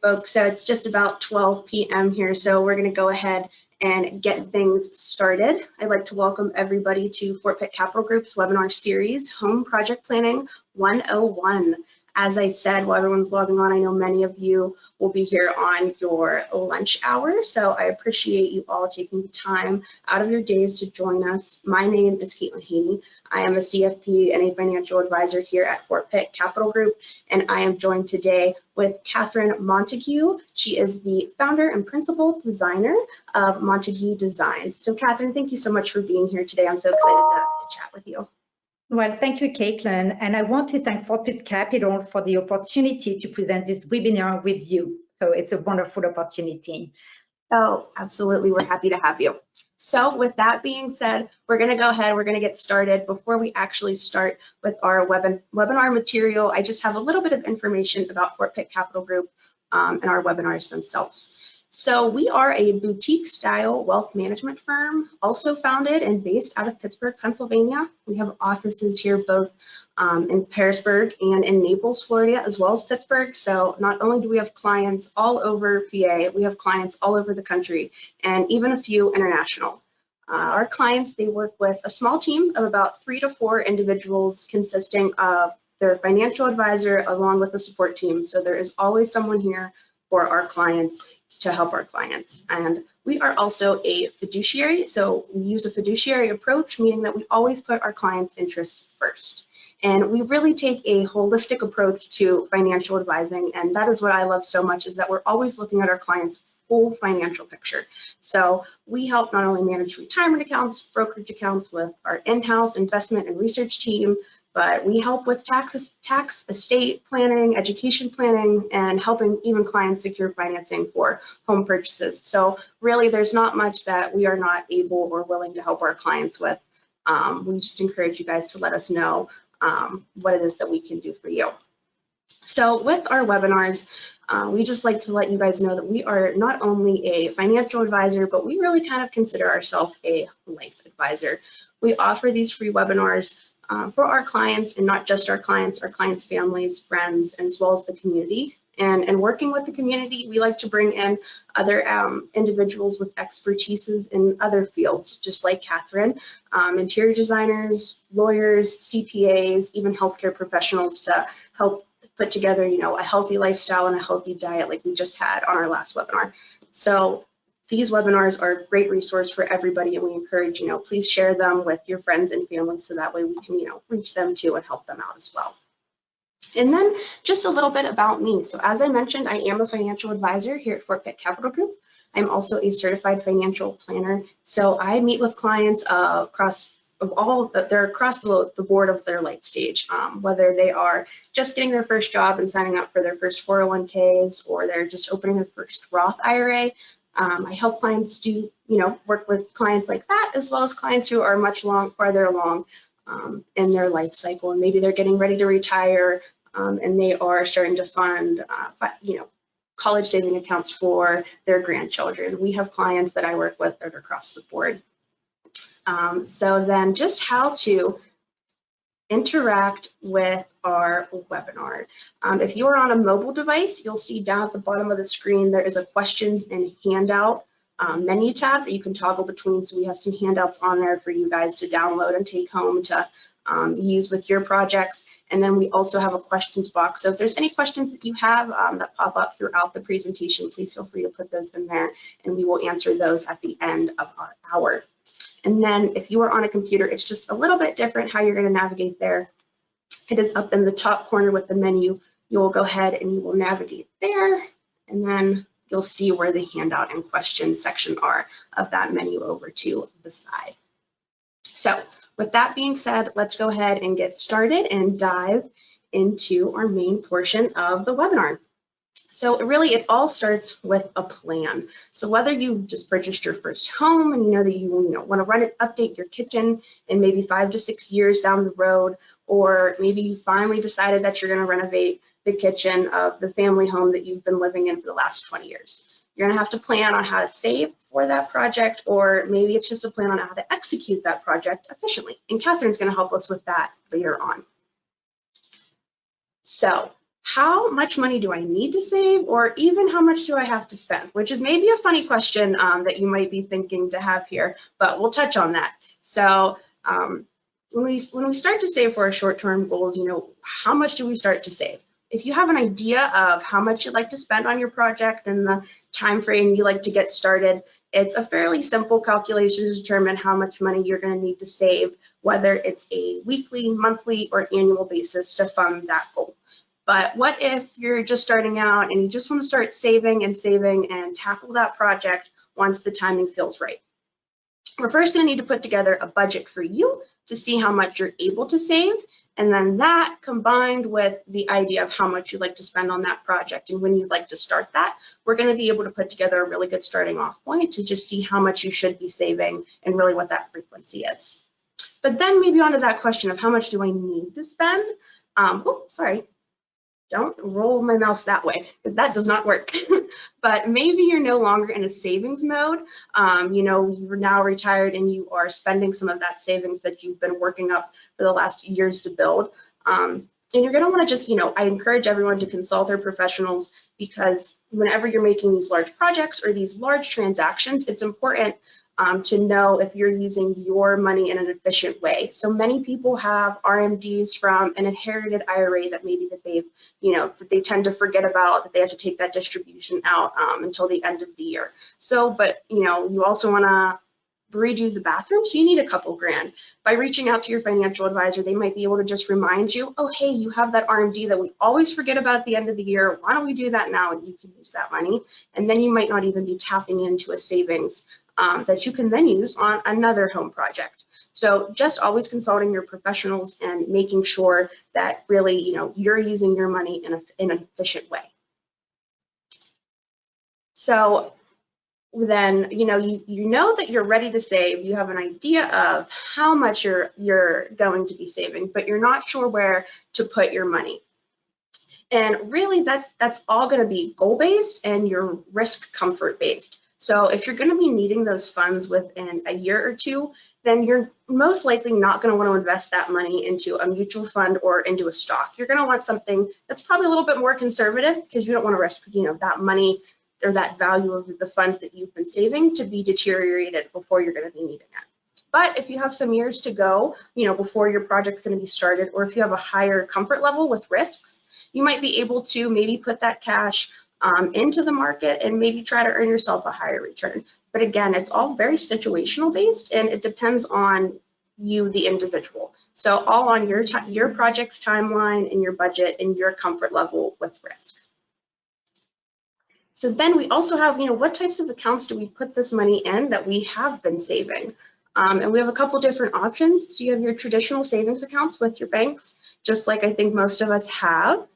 folks. So it's just about 12 p.m. here, so we're going to go ahead and get things started. I'd like to welcome everybody to Fort Pitt Capital Group's webinar series, Home Project Planning 101. As I said, while everyone's logging on, I know many of you will be here on your lunch hour, so I appreciate you all taking time out of your days to join us. My name is Kaitlyn Haney. I am a CFP and a financial advisor here at Fort Pitt Capital Group, and I am joined today with Kaitlyn Montague. She is the founder and principal designer of Montague Designs. So Kaitlyn, thank you so much for being here today. I'm so excited to chat with you. Well, thank you, Kaitlyn, and I want to thank Fort Pitt Capital for the opportunity to present this webinar with you. So it's a wonderful opportunity. Oh, absolutely. We're happy to have you. So with that being said, we're going to go ahead, we're going to get started. Before we actually start with our webinar material, I just have a little bit of information about Fort Pitt Capital Group and our webinars themselves. So we are a boutique style wealth management firm, also founded and based out of Pittsburgh, Pennsylvania. We have offices here both in Harrisburg and in Naples, Florida, as well as Pittsburgh. So not only do we have clients all over PA, we have clients all over the country and even a few international. Our clients, they work with a small team of about 3 to 4 individuals consisting of their financial advisor along with the support team. So there is always someone here for our clients to help our clients. And we are also a fiduciary, so we use a fiduciary approach, meaning that we always put our clients' interests first. And we really take a holistic approach to financial advising, and that is what I love so much, is that we're always looking at our clients' full financial picture. So we help not only manage retirement accounts, brokerage accounts with our in-house investment and research team, but we help with tax, estate planning, education planning, and helping even clients secure financing for home purchases. So really, there's not much that we are not able or willing to help our clients with. We just encourage you guys to let us know what it is that we can do for you. So with our webinars, we just like to let you guys know that we are not only a financial advisor, but we really kind of consider ourselves a life advisor. We offer these free webinars for our clients, and not just our clients' families, friends, as well as the community. And working with the community, we like to bring in other individuals with expertises in other fields, just like Kaitlyn, interior designers, lawyers, CPAs, even healthcare professionals to help put together, you know, a healthy lifestyle and a healthy diet like we just had on our last webinar. So these webinars are a great resource for everybody, and we encourage, you know, please share them with your friends and family so that way we can, you know, reach them too and help them out as well. And then just a little bit about me. So as I mentioned, I am a financial advisor here at Fort Pitt Capital Group. I'm also a certified financial planner. So I meet with clients across the board of their life stage, whether they are just getting their first job and signing up for their first 401ks, or they're just opening their first Roth IRA. I help clients work with clients like that, as well as clients who are much farther along in their life cycle, and maybe they're getting ready to retire, and they are starting to fund, college saving accounts for their grandchildren. We have clients that I work with that are across the board. So then, just how to interact with our webinar. If you are on a mobile device, you'll see down at the bottom of the screen there is a questions and handout menu tab that you can toggle between. So we have some handouts on there for you guys to download and take home to use with your projects. And then we also have a questions box. So if there's any questions that you have that pop up throughout the presentation, please feel free to put those in there, and we will answer those at the end of our hour. And then if you are on a computer, it's just a little bit different how you're going to navigate there. It is up in the top corner with the menu. You will go ahead and you will navigate there, and then you'll see where the handout and questions section are of that menu over to the side. So with that being said, let's go ahead and get started and dive into our main portion of the webinar. So really, it all starts with a plan. So whether you just purchased your first home and you know that you want to update your kitchen in maybe 5 to 6 years down the road, or maybe you finally decided that you're going to renovate the kitchen of the family home that you've been living in for the last 20 years. You're going to have to plan on how to save for that project, or maybe it's just a plan on how to execute that project efficiently. And Kaitlyn's going to help us with that later on. So how much money do I need to save, or even how much do I have to spend? Which is maybe a funny question that you might be thinking to have here, but we'll touch on that. So when we start to save for our short-term goals, how much do we start to save? If you have an idea of how much you'd like to spend on your project and the time frame you like to get started, it's a fairly simple calculation to determine how much money you're going to need to save, whether it's a weekly, monthly, or annual basis to fund that goal. But what if you're just starting out and you just want to start saving and tackle that project once the timing feels right? We're first going to need to put together a budget for you to see how much you're able to save, and then that combined with the idea of how much you'd like to spend on that project and when you'd like to start that, we're going to be able to put together a really good starting off point to just see how much you should be saving and really what that frequency is. But then maybe onto that question of how much do I need to spend? Don't roll my mouse that way because that does not work. But maybe you're no longer in a savings mode. You're now retired and you are spending some of that savings that you've been working up for the last years to build. And you're going to want to just, I encourage everyone to consult their professionals, because whenever you're making these large projects or these large transactions, it's important to know if you're using your money in an efficient way. So many people have RMDs from an inherited IRA that maybe that they've, that they tend to forget about, that they have to take that distribution out until the end of the year. So, but you also want to redo the bathroom, so you need a couple grand. By reaching out to your financial advisor, they might be able to just remind you, oh, hey, you have that RMD that we always forget about at the end of the year. Why don't we do that now? And you can use that money. And then you might not even be tapping into a savings that you can then use on another home project. So just always consulting your professionals and making sure that really, you're using your money in an efficient way. So then, you know that you're ready to save. You have an idea of how much you're going to be saving, but you're not sure where to put your money. And really, that's all going to be goal-based and your risk comfort-based. So if you're going to be needing those funds within a year or two, then you're most likely not going to want to invest that money into a mutual fund or into a stock. You're going to want something that's probably a little bit more conservative, because you don't want to risk, that money or that value of the funds that you've been saving to be deteriorated before you're going to be needing it. But if you have some years to go, before your project's going to be started, or if you have a higher comfort level with risks, you might be able to maybe put that cash into the market and maybe try to earn yourself a higher return. But again, it's all very situational based, and it depends on you, the individual. So all on your project's timeline and your budget and your comfort level with risk. So then we also have, what types of accounts do we put this money in that we have been saving? And we have a couple different options. So you have your traditional savings accounts with your banks, just like I think most of us have.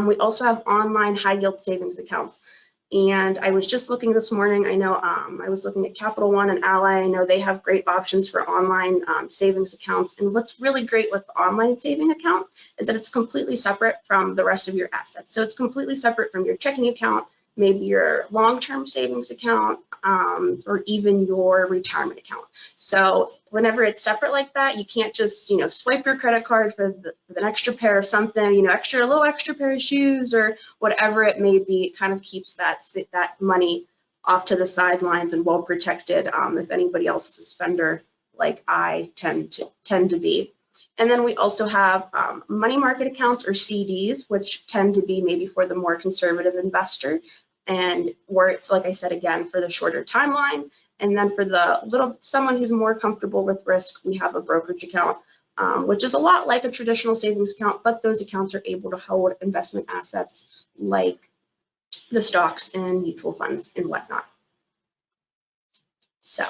We also have online high yield savings accounts. And I was just looking this morning, I know I was looking at Capital One and Ally. I know they have great options for online savings accounts. And what's really great with the online saving account is that it's completely separate from the rest of your assets. So it's completely separate from your checking account, maybe your long-term savings account, or even your retirement account. So whenever it's separate like that, you can't just, swipe your credit card for an extra pair of something, a little extra pair of shoes or whatever it may be. It kind of keeps that money off to the sidelines and well protected if anybody else is a spender like I tend to be. And then we also have money market accounts, or CDs, which tend to be maybe for the more conservative investor, and work, like I said, again, for the shorter timeline. And then for someone who's more comfortable with risk, we have a brokerage account, which is a lot like a traditional savings account, but those accounts are able to hold investment assets like the stocks and mutual funds and whatnot. So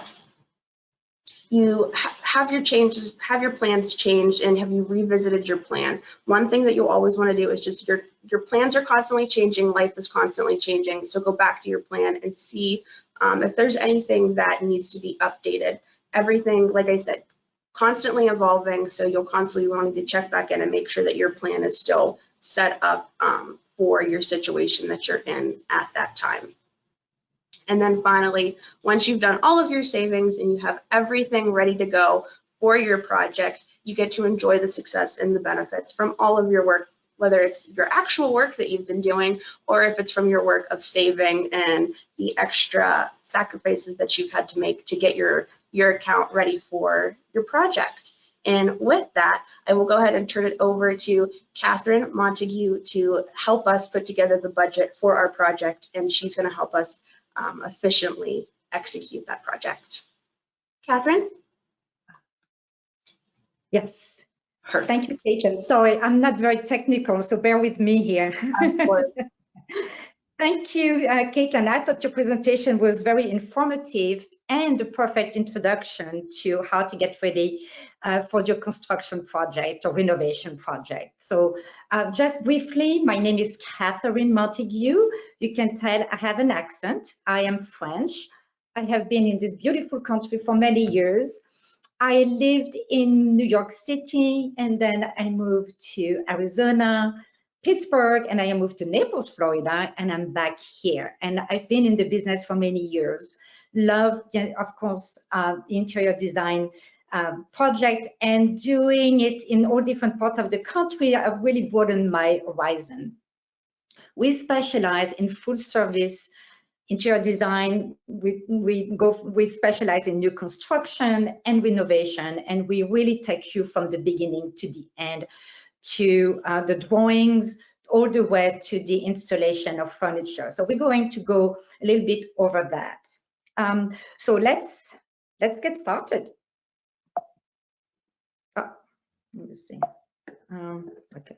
you have your plans changed, and have you revisited your plan? One thing that you'll always want to do is just your plans are constantly changing, life is constantly changing. So go back to your plan and see if there's anything that needs to be updated. Everything, like I said, constantly evolving. So you'll constantly want to check back in and make sure that your plan is still set up for your situation that you're in at that time. And then finally, once you've done all of your savings and you have everything ready to go for your project, you get to enjoy the success and the benefits from all of your work whether it's your actual work that you've been doing, or if it's from your work of saving and the extra sacrifices that you've had to make to get your account ready for your project. And with that, I will go ahead and turn it over to Kaitlyn Montague to help us put together the budget for our project, and she's going to help us efficiently execute that project. Kaitlyn? Yes. Thank you, Kaitlyn. Sorry, I'm not very technical, so bear with me here. Of course. Thank you, Kaitlyn. I thought your presentation was very informative and a perfect introduction to how to get ready for your construction project or renovation project. So just briefly, my name is Kaitlyn Montague. You can tell I have an accent. I am French. I have been in this beautiful country for many years. I lived in New York City, and then I moved to Arizona, Pittsburgh, and I moved to Naples, Florida, and I'm back here. And I've been in the business for many years. Love, of course, the interior design project, and doing it in all different parts of the country. I've really broadened my horizon. We specialize in full service interior design. We specialize in new construction and renovation, and we really take you from the beginning to the end, to the drawings, all the way to the installation of furniture. So we're going to go a little bit over that. So let's get started. Oh, let me see. Okay.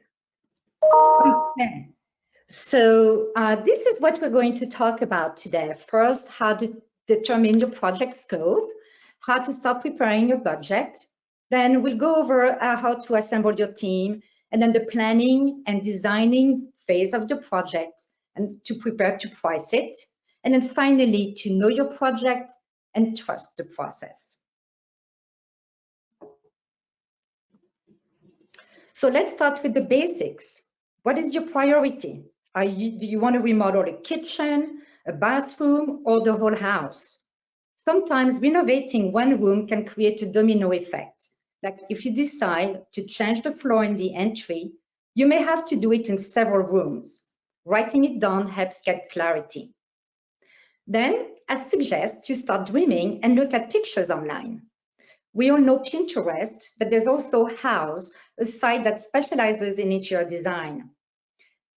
So this is what we're going to talk about today. First, how to determine your project scope, how to start preparing your budget. Then we'll go over how to assemble your team, and then the planning and designing phase of the project, and to prepare to price it. And then finally, to know your project and trust the process. So let's start with the basics. What is your priority? Do you want to remodel a kitchen, a bathroom, or the whole house? Sometimes renovating one room can create a domino effect. Like if you decide to change the floor in the entry, you may have to do it in several rooms. Writing it down helps get clarity. Then I suggest you start dreaming and look at pictures online. We all know Pinterest, but there's also House, a site that specializes in interior design.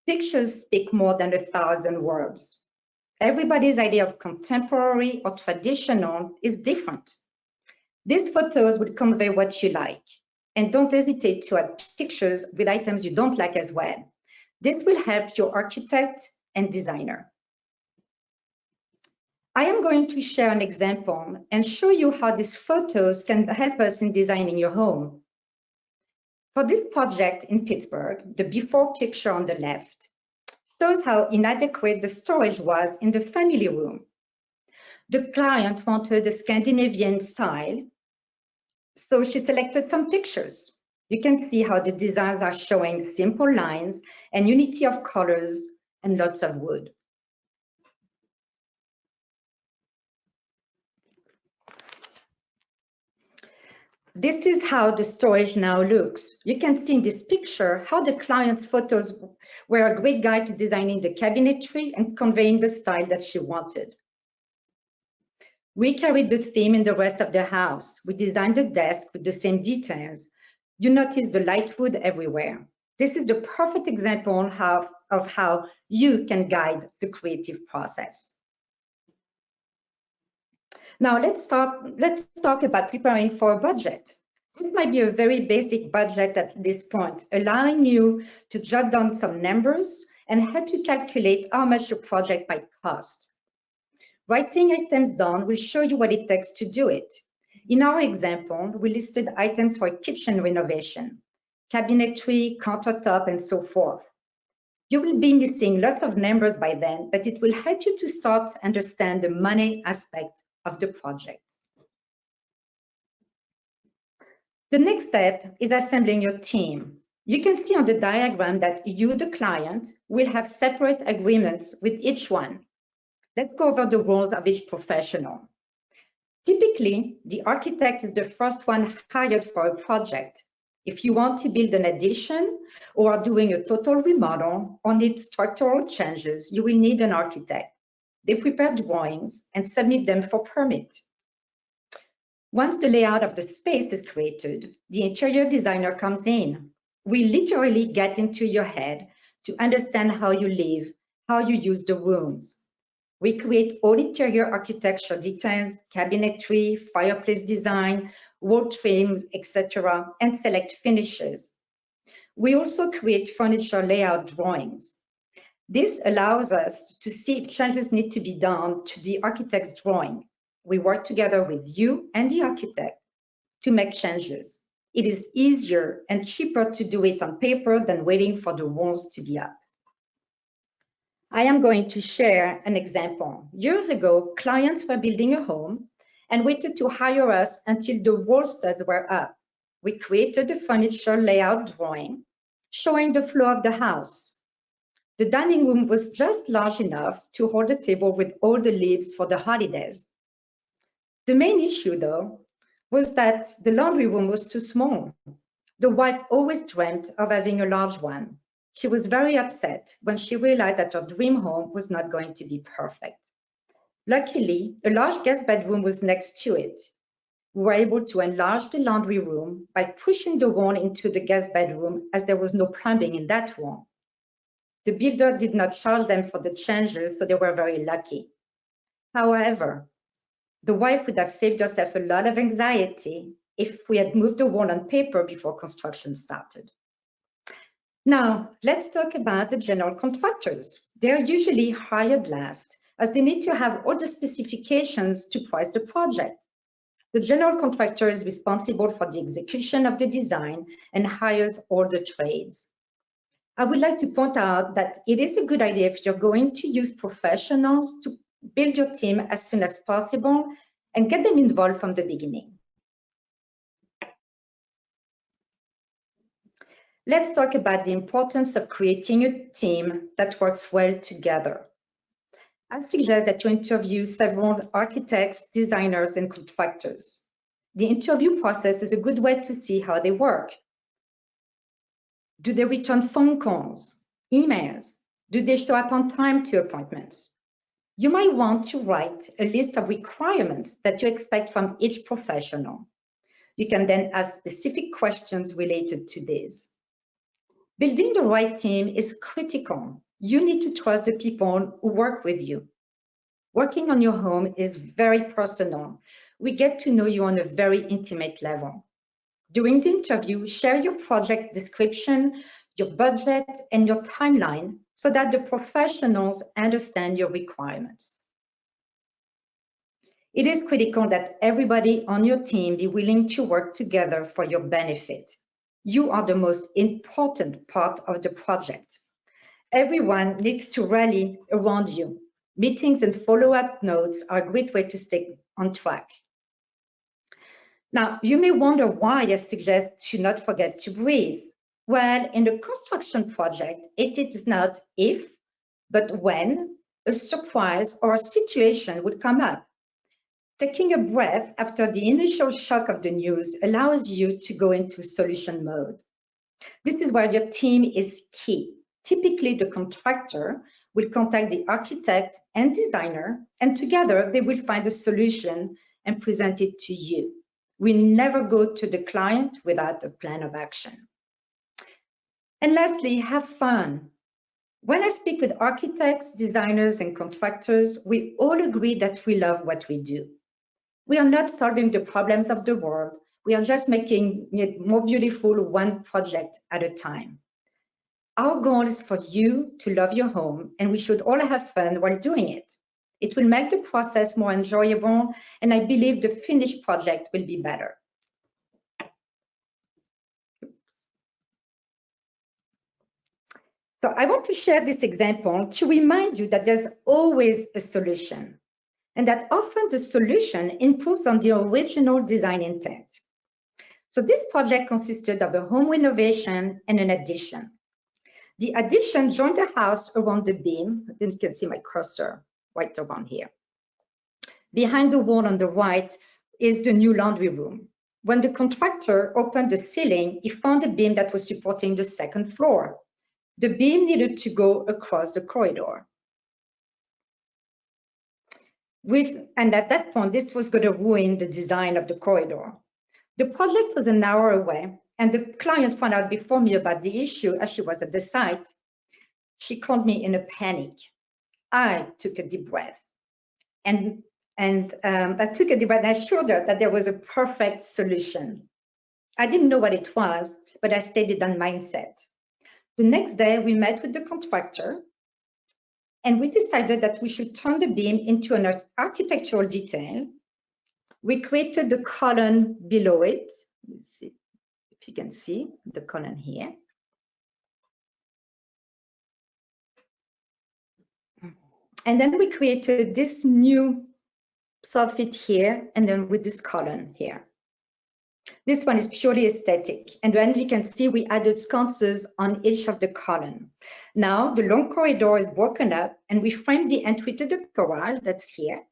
Pictures speak more than 1,000 words. Everybody's idea of contemporary or traditional is different. These photos will convey what you like, and don't hesitate to add pictures with items you don't like as well. This will help your architect and designer. I am going to share an example and show you how these photos can help us in designing your home. For this project in Pittsburgh, the before picture on the left shows how inadequate the storage was in the family room. The client wanted a Scandinavian style, so she selected some pictures. You can see how the designs are showing simple lines and unity of colors and lots of wood. This is how the storage now looks. You can see in this picture how the client's photos were a great guide to designing the cabinetry and conveying the style that she wanted. We carried the theme in the rest of the house. We designed the desk with the same details. You notice the light wood everywhere. This is the perfect example of how you can guide the creative process. Now let's talk about preparing for a budget. This might be a very basic budget at this point, allowing you to jot down some numbers and help you calculate how much your project might cost. Writing items down will show you what it takes to do it. In our example, we listed items for kitchen renovation, cabinetry, countertop, and so forth. You will be missing lots of numbers by then, but it will help you to start understand the money aspect of the project. The next step is assembling your team. You can see on the diagram that you, the client, will have separate agreements with each one. Let's go over the roles of each professional. Typically, the architect is the first one hired for a project. If you want to build an addition or are doing a total remodel or need structural changes, you will need an architect. They prepare drawings and submit them for permit. Once the layout of the space is created, the interior designer comes in. We literally get into your head to understand how you live, how you use the rooms. We create all interior architecture details, cabinetry, fireplace design, wall trims, etc., and select finishes. We also create furniture layout drawings. This allows us to see if changes need to be done to the architect's drawing. We work together with you and the architect to make changes. It is easier and cheaper to do it on paper than waiting for the walls to be up. I am going to share an example. Years ago, clients were building a home and waited to hire us until the wall studs were up. We created a furniture layout drawing showing the flow of the house. The dining room was just large enough to hold a table with all the leaves for the holidays. The main issue, though, was that the laundry room was too small. The wife always dreamt of having a large one. She was very upset when she realized that her dream home was not going to be perfect. Luckily, a large guest bedroom was next to it. We were able to enlarge the laundry room by pushing the wall into the guest bedroom, as there was no plumbing in that wall. The builder did not charge them for the changes, so they were very lucky. However, the wife would have saved herself a lot of anxiety if we had moved the wall on paper before construction started. Now, let's talk about the general contractors. They're usually hired last, as they need to have all the specifications to price the project. The general contractor is responsible for the execution of the design and hires all the trades. I would like to point out that it is a good idea if you're going to use professionals to build your team as soon as possible and get them involved from the beginning. Let's talk about the importance of creating a team that works well together. I suggest that you interview several architects, designers, and contractors. The interview process is a good way to see how they work. Do they return phone calls, emails? Do they show up on time to appointments? You might want to write a list of requirements that you expect from each professional. You can then ask specific questions related to this. Building the right team is critical. You need to trust the people who work with you. Working on your home is very personal. We get to know you on a very intimate level. During the interview, share your project description, your budget, and your timeline so that the professionals understand your requirements. It is critical that everybody on your team be willing to work together for your benefit. You are the most important part of the project. Everyone needs to rally around you. Meetings and follow-up notes are a great way to stay on track. Now, you may wonder why I suggest to not forget to breathe. Well, in a construction project, it is not if, but when a surprise or a situation would come up. Taking a breath after the initial shock of the news allows you to go into solution mode. This is where your team is key. Typically, the contractor will contact the architect and designer, and together they will find a solution and present it to you. We never go to the client without a plan of action. And lastly, have fun. When I speak with architects, designers, and contractors, we all agree that we love what we do. We are not solving the problems of the world. We are just making it more beautiful one project at a time. Our goal is for you to love your home, and we should all have fun while doing it. It will make the process more enjoyable, and I believe the finished project will be better. So I want to share this example to remind you that there's always a solution, and that often the solution improves on the original design intent. So this project consisted of a home renovation and an addition. The addition joined the house around the beam. Then you can see my cursor right around here. Behind the wall on the right is the new laundry room. When the contractor opened the ceiling, he found a beam that was supporting the second floor. The beam needed to go across the corridor. And at that point, this was going to ruin the design of the corridor. The project was an hour away, and the client found out before me about the issue as she was at the site. She called me in a panic. I took a deep breath, and I took a deep breath and I showed her that there was a perfect solution. I didn't know what it was, but I stayed in that mindset. The next day, we met with the contractor, and we decided that we should turn the beam into an architectural detail. We created the column below it. Let's see if you can see the column here. And then we created this new soffit here, and then with this column here. This one is purely aesthetic. And then we can see we added sconces on each of the column. Now the long corridor is broken up, and we framed the entry to the garage that's here.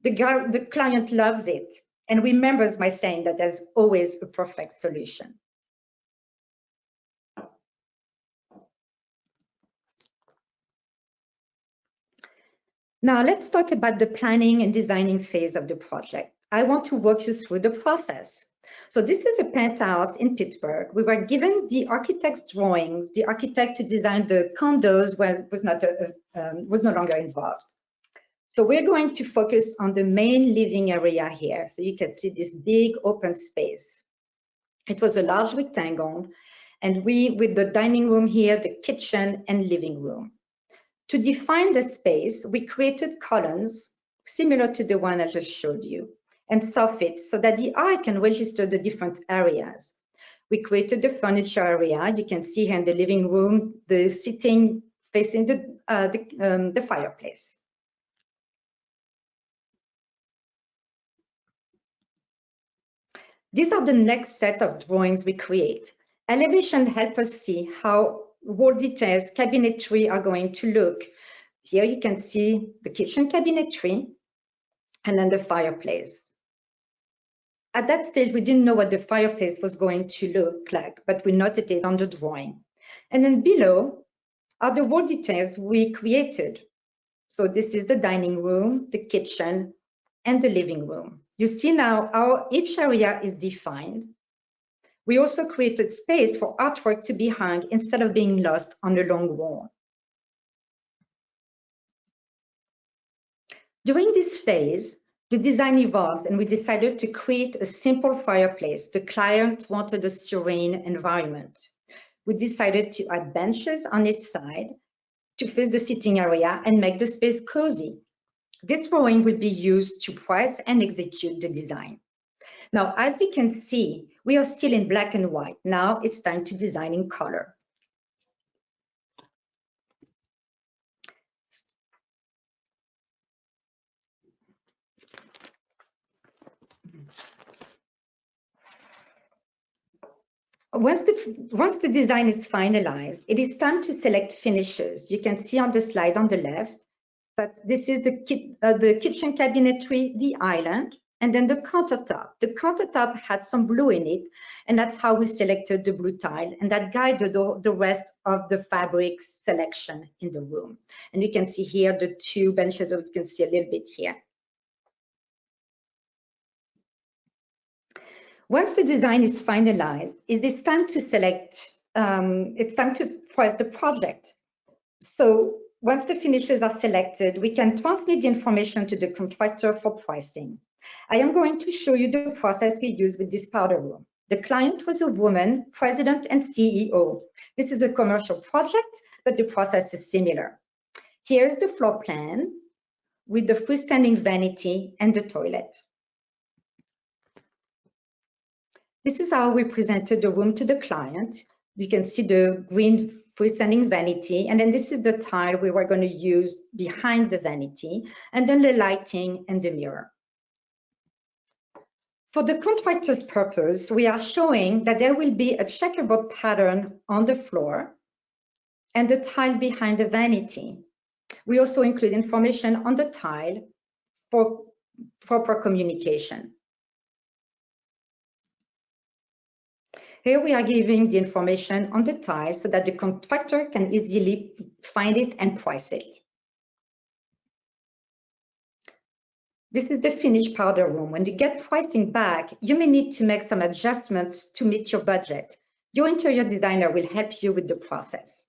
The client loves it and remembers my saying that there's always a perfect solution. Now let's talk about the planning and designing phase of the project. I want to walk you through the process. So this is a penthouse in Pittsburgh. We were given the architect's drawings. The architect who designed the condos was no longer involved. So we're going to focus on the main living area here. So you can see this big open space. It was a large rectangle, and with the dining room here, the kitchen and living room. To define the space, we created columns similar to the one I just showed you, and soffits so that the eye can register the different areas. We created the furniture area. You can see here in the living room, the sitting facing the fireplace. These are the next set of drawings we create. Elevation helps us see how wall details, cabinetry are going to look. Here you can see the kitchen cabinetry and then the fireplace. At that stage, we didn't know what the fireplace was going to look like, but we noted it on the drawing. And then below are the wall details we created. So this is the dining room, the kitchen, and the living room. You see now how each area is defined. We also created space for artwork to be hung instead of being lost on a long wall. During this phase, the design evolves and we decided to create a simple fireplace. The client wanted a serene environment. We decided to add benches on each side to face the sitting area and make the space cozy. This drawing will be used to price and execute the design. Now, as you can see, we are still in black and white. Now it's time to design in color. Once the design is finalized, it is time to select finishes. You can see on the slide on the left that this is the kitchen cabinetry, the island, and then the countertop. The countertop had some blue in it, and that's how we selected the blue tile, and that guided the rest of the fabric selection in the room. And you can see here the two benches, you can see a little bit here. Once the design is finalized, it is time to select, it's time to price the project. So once the finishes are selected, we can transmit the information to the contractor for pricing. I am going to show you the process we use with this powder room. The client was a woman, president and CEO. This is a commercial project, but the process is similar. Here's the floor plan with the freestanding vanity and the toilet. This is how we presented the room to the client. You can see the green freestanding vanity, and then this is the tile we were going to use behind the vanity, and then the lighting and the mirror. For the contractor's purpose, we are showing that there will be a checkerboard pattern on the floor and the tile behind the vanity. We also include information on the tile for proper communication. Here we are giving the information on the tile so that the contractor can easily find it and price it. This is the finished powder room. When you get pricing back, you may need to make some adjustments to meet your budget. Your interior designer will help you with the process.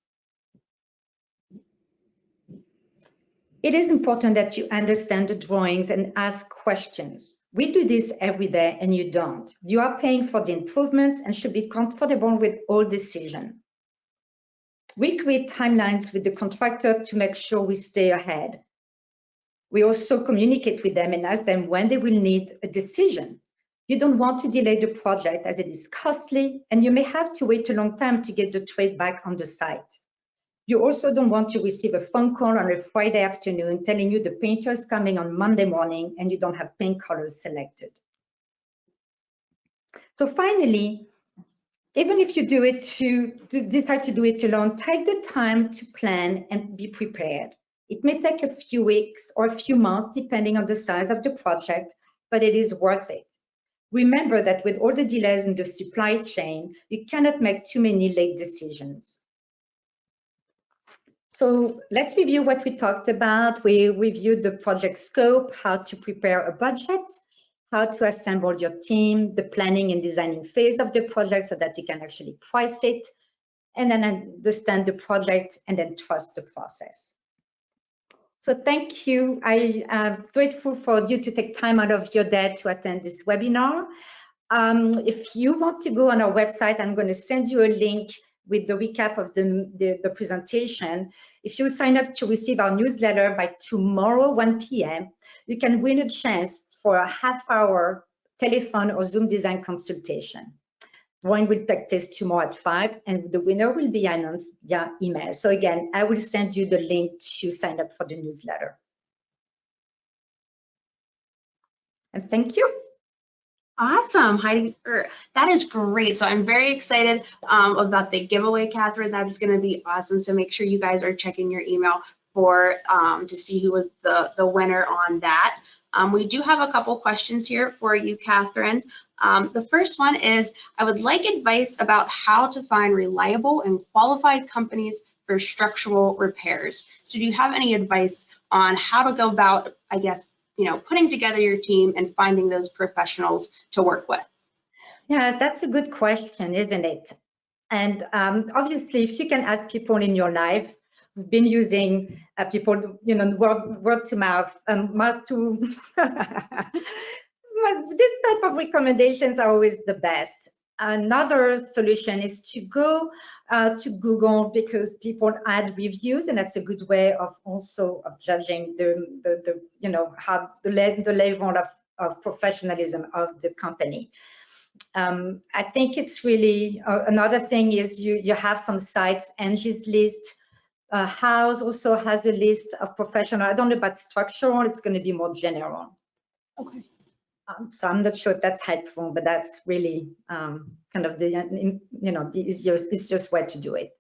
It is important that you understand the drawings and ask questions. We do this every day and you don't. You are paying for the improvements and should be comfortable with all decisions. We create timelines with the contractor to make sure we stay ahead. We also communicate with them and ask them when they will need a decision. You don't want to delay the project as it is costly and you may have to wait a long time to get the trade back on the site. You also don't want to receive a phone call on a Friday afternoon telling you the painter is coming on Monday morning and you don't have paint colors selected. So finally, even if you decide to do it alone, take the time to plan and be prepared. It may take a few weeks or a few months depending on the size of the project, but it is worth it. Remember that with all the delays in the supply chain, you cannot make too many late decisions. So let's review what we talked about. We reviewed the project scope, how to prepare a budget, how to assemble your team, the planning and designing phase of the project so that you can actually price it, and then understand the project and then trust the process. So thank you. I am grateful for you to take time out of your day to attend this webinar. If you want to go on our website, I'm going to send you a link with the recap of the presentation. If you sign up to receive our newsletter by tomorrow, 1 p.m., you can win a chance for a half-hour telephone or Zoom design consultation. Drawing will take place tomorrow at 5, and the winner will be announced via email. So again, I will send you the link to sign up for the newsletter. And thank you. Awesome, Heidi. That is great. So I'm very excited about the giveaway, Kaitlyn. That is going to be awesome. So make sure you guys are checking your email for to see who was the winner on that. We do have a couple questions here for you, Kaitlyn. The first one is, I would like advice about how to find reliable and qualified companies for structural repairs. So do you have any advice on how to go about, I guess, putting together your team and finding those professionals to work with? Yeah, that's a good question, isn't it? And obviously, if you can ask people in your life who've been using people, word to mouth, mouth to this type of recommendations are always the best. Another solution is to go to Google, because people add reviews, and that's a good way of also of judging how the level of professionalism of the company. I think it's really another thing is you have some sites, Angie's List. House also has a list of professional. I don't know about structural, it's going to be more general. Okay. So I'm not sure if that's helpful, but that's really kind of the easiest way to do it.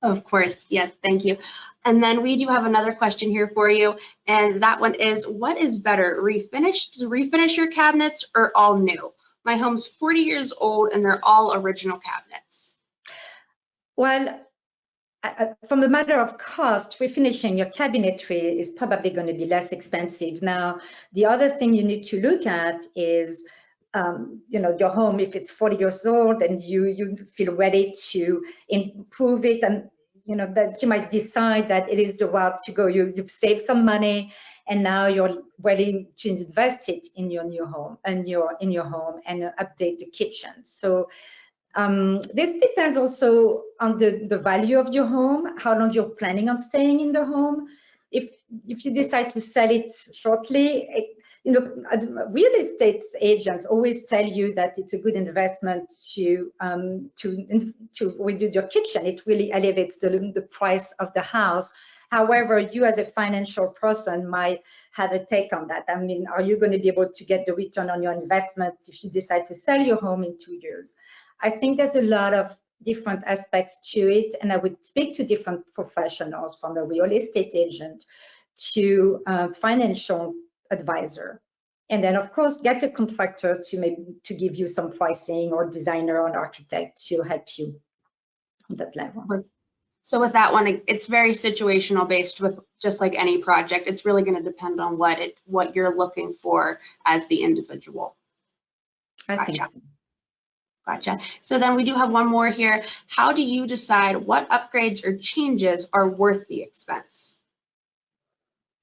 Of course, yes, thank you. And then we do have another question here for you, and that one is, what is better, refinish your cabinets or all new? My home's 40 years old and they're all original cabinets. Well, from the matter of cost, refinishing your cabinetry is probably going to be less expensive. Now, the other thing you need to look at is, your home, if it's 40 years old and you feel ready to improve it, and that you might decide that it is the route to go. You've saved some money, and now you're ready to invest it in your new home and in your home and update the kitchen. So. This depends also on the value of your home, how long you're planning on staying in the home. If you decide to sell it shortly, real estate agents always tell you that it's a good investment to redo your kitchen. It really elevates the price of the house. However, you as a financial person might have a take on that. I mean, are you going to be able to get the return on your investment if you decide to sell your home in 2 years? I think there's a lot of different aspects to it, and I would speak to different professionals, from a real estate agent to a financial advisor. And then, of course, get a contractor to give you some pricing, or designer or an architect to help you on that level. So with that one, it's very situational based, with just like any project. It's really going to depend on what you're looking for as the individual. I think so. Gotcha. So then we do have one more here. How do you decide what upgrades or changes are worth the expense?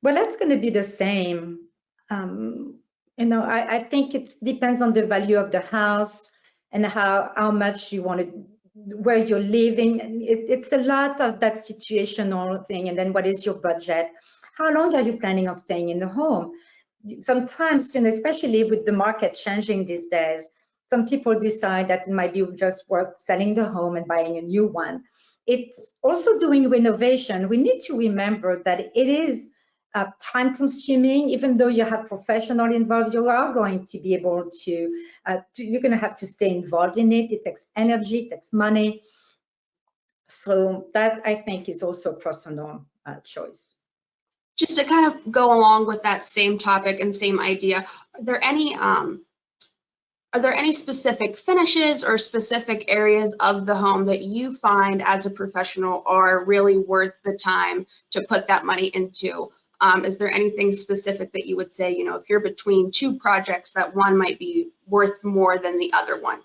Well, that's going to be the same. I think it depends on the value of the house and how much you want to, where you're living. It's a lot of that situational thing. And then what is your budget? How long are you planning on staying in the home? Sometimes, especially with the market changing these days, some people decide that it might be just worth selling the home and buying a new one. It's also doing renovation. We need to remember that it is time consuming. Even though you have professionals involved, you are going to be able you're going to have to stay involved in it. It takes energy, it takes money. So that, I think, is also a personal choice. Just to kind of go along with that same topic and same idea, are there any specific finishes or specific areas of the home that you find as a professional are really worth the time to put that money into? Is there anything specific that you would say, if you're between two projects, that one might be worth more than the other one?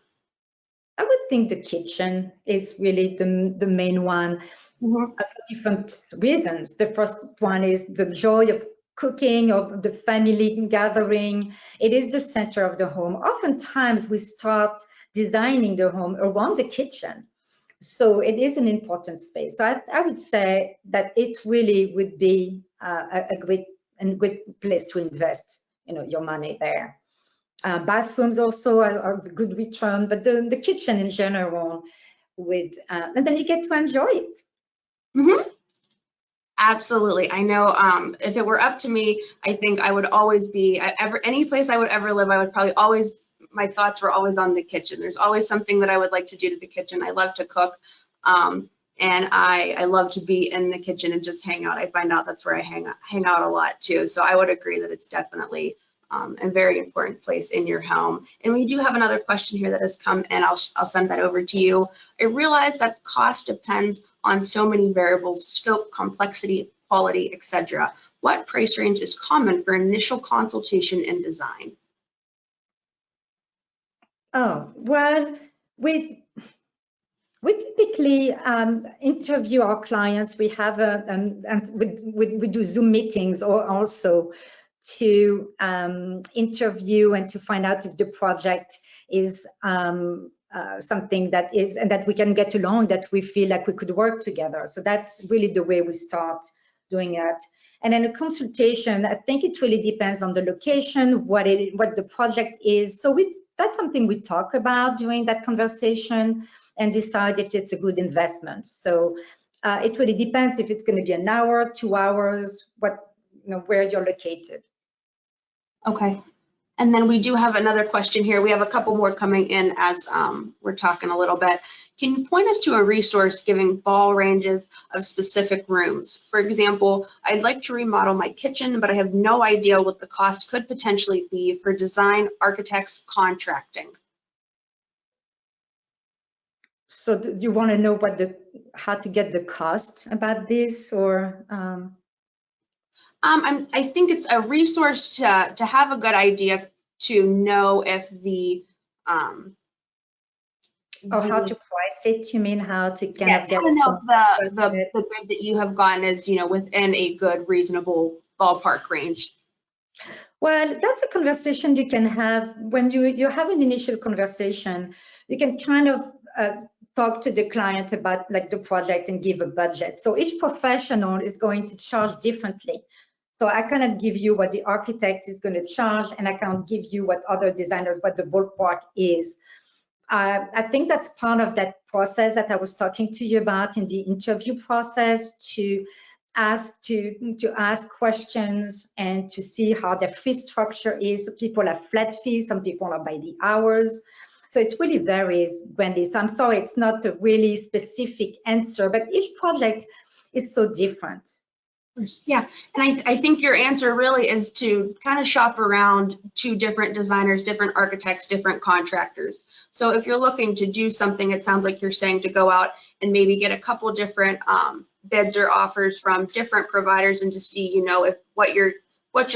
I would think the kitchen is really the main one, for different reasons. The first one is the joy of cooking, of the family gathering. It is the center of the home. Oftentimes we start designing the home around the kitchen. So it is an important space. So I would say that it really would be a great place to invest, your money there. Bathrooms also are a good return, but the kitchen in general and then you get to enjoy it. Mm-hmm. Absolutely. I know if it were up to me, I think I would always be, any place I would ever live, I would probably always, my thoughts were always on the kitchen. There's always something that I would like to do to the kitchen. I love to cook, and I love to be in the kitchen and just hang out. I find out that's where I hang out a lot too. So I would agree that it's definitely a very important place in your home. And we do have another question here that has come in. I'll send that over to you. I realize that cost depends on so many variables: scope, complexity, quality, etc. What price range is common for initial consultation and design? Oh, well, we typically interview our clients. We have and we do Zoom meetings, or also to interview and to find out if the project is something that is, and that we can get along, that we feel like we could work together. So that's really the way we start doing it. And then a consultation, I think it really depends on the location, what the project is. So that's something we talk about during that conversation and decide if it's a good investment. So it really depends if it's going to be an hour, 2 hours, where you're located. Okay. And then we do have another question here. We have a couple more coming in as we're talking a little bit. Can you point us to a resource giving ball ranges of specific rooms? For example, I'd like to remodel my kitchen, but I have no idea what the cost could potentially be for design, architects, contracting. So do you want to know how to get the cost about this, or? I think it's a resource to have a good idea, to know if how to price it, you mean? How to kind yes, of get I know the bid that you have gotten is, within a good, reasonable ballpark range. Well, that's a conversation you can have when you have an initial conversation. You can kind of talk to the client about the project and give a budget. So each professional is going to charge differently. So I cannot give you what the architect is going to charge, and I cannot give you what other designers, what the ballpark is. I think that's part of that process that I was talking to you about in the interview process, to ask questions and to see how their fee structure is. So people have flat fees, some people are by the hours. So it really varies, Wendy. So I'm sorry, it's not a really specific answer, but each project is so different. Yeah, and I think your answer really is to kind of shop around to different designers, different architects, different contractors. So if you're looking to do something, it sounds like you're saying to go out and maybe get a couple different bids or offers from different providers and to see, you know, if what you're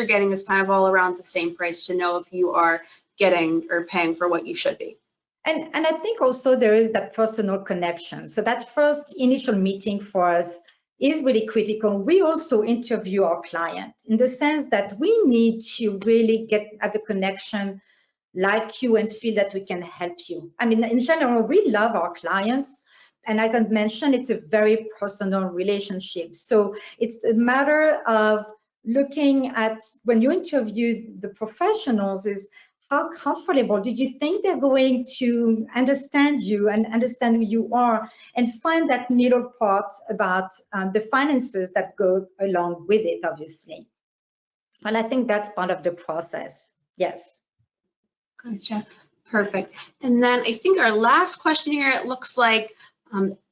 getting is kind of all around the same price, to know if you are getting or paying for what you should be. And I think also there is that personal connection. So that first initial meeting for us is really critical. We also interview our client in the sense that we need to really have a connection like you and feel that we can help you. I mean, in general, we love our clients. And as I mentioned, it's a very personal relationship. So it's a matter of looking at, when you interview the professionals, is how comfortable do you think they're going to understand you and understand who you are, and find that middle part about the finances that goes along with it, obviously. And I think that's part of the process. Yes. Gotcha. Perfect. And then I think our last question here, it looks like,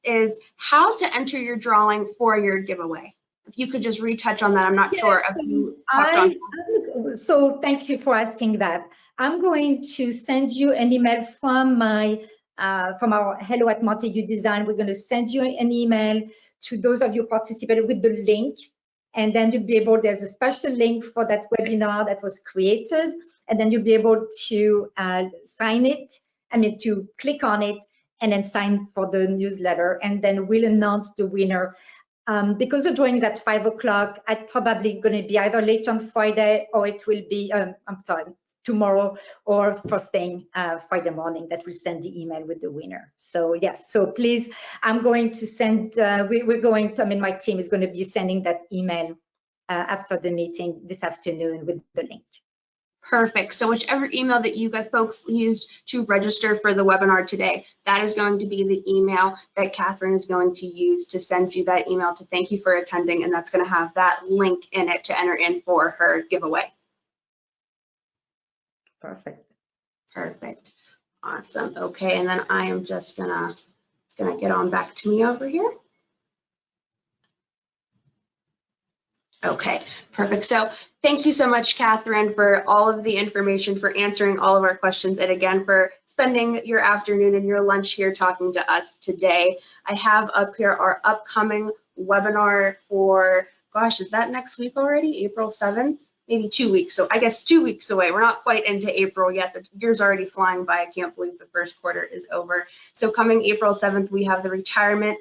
is how to enter your drawing for your giveaway. If you could just retouch on that. I'm not sure if you talked on. So thank you for asking that. I'm going to send you an email from our hello at Montague Design. We're going to send you an email to those of you participated with the link, and then you'll be able, there's a special link for that webinar that was created, and then you'll be able to sign it, to click on it and then sign for the newsletter, and then we'll announce the winner. Because the drawing is at 5 o'clock, I'm probably going to be either late on Friday, or it will be, tomorrow, or first thing Friday morning that we'll send the email with the winner. So yes, so please, I'm going to send, my team is going to be sending that email after the meeting this afternoon with the link. Perfect. So whichever email that you got folks used to register for the webinar today, that is going to be the email that Kaitlyn is going to use to send you that email to thank you for attending, and that's going to have that link in it to enter in for her giveaway. Perfect. Perfect. Awesome. Okay, and then I am just gonna get on back to me over here. Okay, perfect. So thank you so much, Kaitlyn, for all of the information, for answering all of our questions, and again, for spending your afternoon and your lunch here talking to us today. I have up here our upcoming webinar for, gosh, is that next week already? April 7th? Maybe 2 weeks. So I guess 2 weeks away. We're not quite into April yet. The year's already flying by. I can't believe the first quarter is over. So coming April 7th, we have the retirement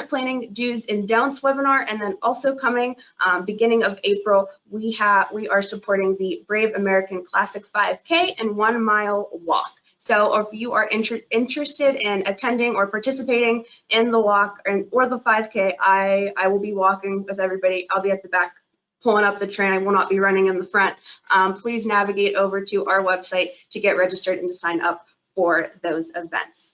planning do's and don'ts webinar, and then also coming beginning of April, we are supporting the Brave American Classic 5K and 1 mile walk. So if you are interested in attending or participating in the walk or the 5K, I will be walking with everybody. I'll be at the back pulling up the train. I will not be running in the front. Please navigate over to our website to get registered and to sign up for those events.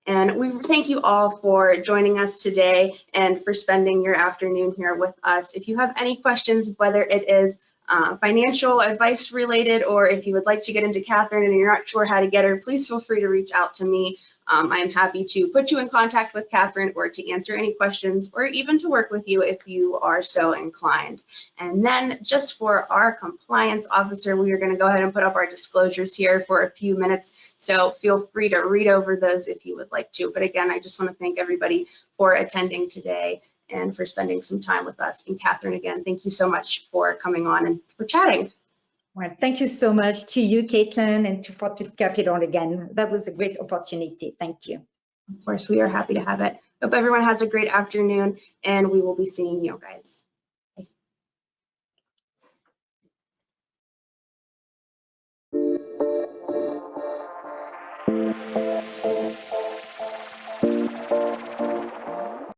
And we thank you all for joining us today and for spending your afternoon here with us. If you have any questions, whether it is financial advice related, or if you would like to get into Kaitlyn and you're not sure how to get her, please feel free to reach out to me. I am happy to put you in contact with Kaitlyn, or to answer any questions, or even to work with you if you are so inclined. And then just for our compliance officer, we are going to go ahead and put up our disclosures here for a few minutes. So feel free to read over those if you would like to. But again, I just want to thank everybody for attending today and for spending some time with us. And Kaitlyn, again, thank you so much for coming on and for chatting. Well, thank you so much to you, Kaitlyn, and to Fortitude Capital again. That was a great opportunity. Thank you. Of course, we are happy to have it. Hope everyone has a great afternoon, and we will be seeing you guys.